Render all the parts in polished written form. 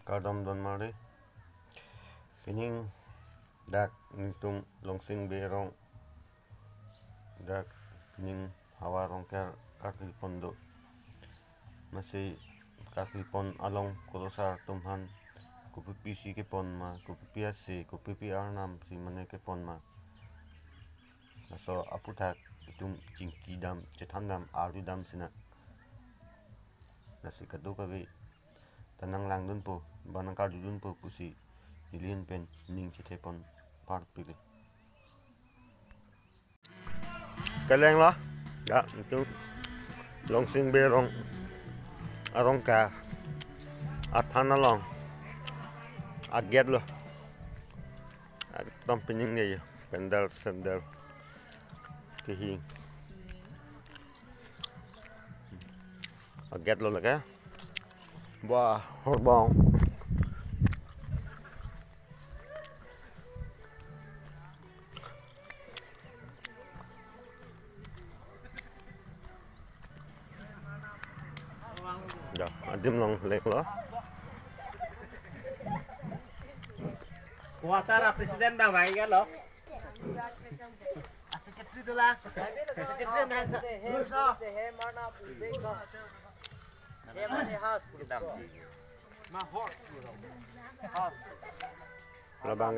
Kadam don mari pining dak nitum longsing berong dak pining hawarong kaki pondo masih kaki pon along kurosar tumhan kupipi si ke pon ma kupipi asi kupipi arnam si mane ke pon ma so aputak itum cingki dam cetan dam ali dam sina nasi kadu kabi tanang lang dun po banang kadu dun po kusi ilin pen ning cetepon part pilih kaleng lah ya itu longsing berong arong ka athan along aget lo tom pining ne pendal sendal kehing aget lo lagi wah horbong ya adim long lek lo Kuatara presiden bang baik kan lo? Sekretari tu lah. Sekretari nak. labang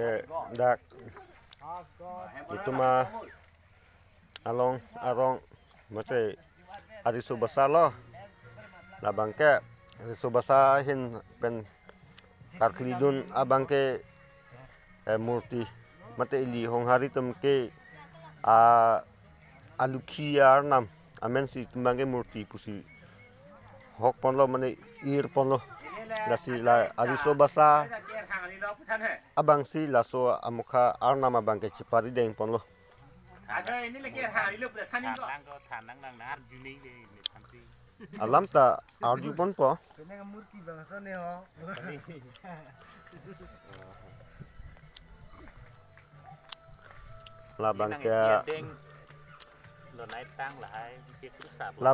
dak itu mah along arong mate ari subasa lo labang ke ari subasa hin pen karklidun abang ke murti mate ili hong hari tum ke alukia nam amen si tumbang ke murti pusi hok pon lo mane ir pon lo lasi la ari subasa abang si laso amuka arnam abang ke cipari deng pon lo Ada ini lagi hari lu bertani kok. alam ta arju pon po Kena murti bangsa ni ho.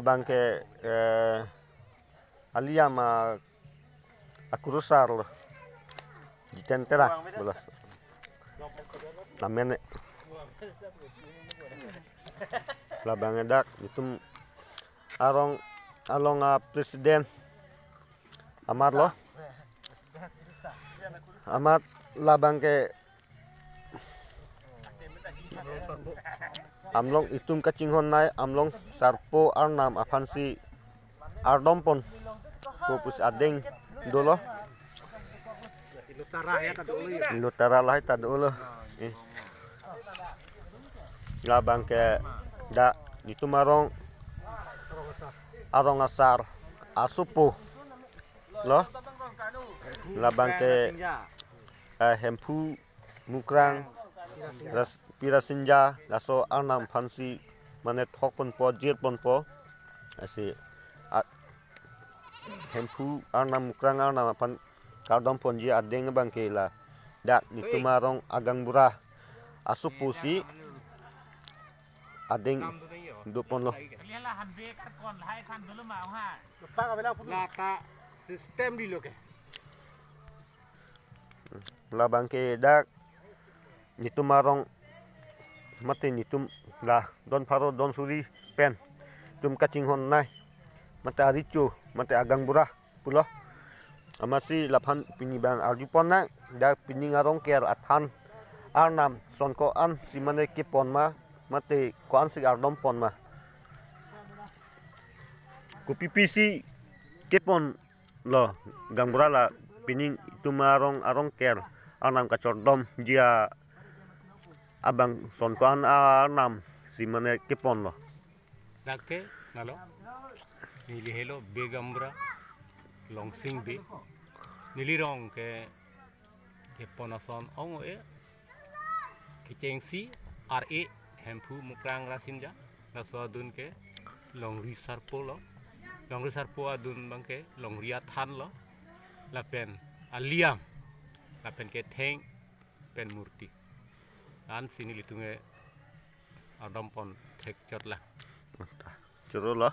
labang ke aliam akurusar lo ditentera bolas namene labang dak itu arong along presiden amat lo amat labang ke amlong itum kacinghon nai amlong sarpo arnam afansi ardompon popus adeng dolo lutara lah tadolo labang ke da itu marong arong asar asupu lo labang ke hempu mukrang ras pirasinja laso arnam fansi mane thok pon po jir pon po asi hempu arnam mukrang arnam pan kadom pon ji adeng bang ke la dak nitu marong agang burah asupu si adeng do pon lo Lata sistem di lo ke. labang ke dak nitu marong mate nitum la don paro don suri pen tum kacinghon nai mate aricu mate agang burah pulo amasi laphan pinibang arjupon na dak pining arong ker athan arnam sonko an simane kipon ma mate koan si ardom pon ma kupipisi kipon lo gangbura la pining tumarong arong ker arnam kacordom jia abang sonkoan arnam simane kipon lo Dake nalo nili helo begambra longsing be nilirong ke ponason ong kecengsi re hempu mukrang rasinja laso adun ke longri sarpo lo longri sarpo adun bangke longri athan lo lapen aliam lapen ke theng pen murti an sini litunge adam pon thek chot la churu lo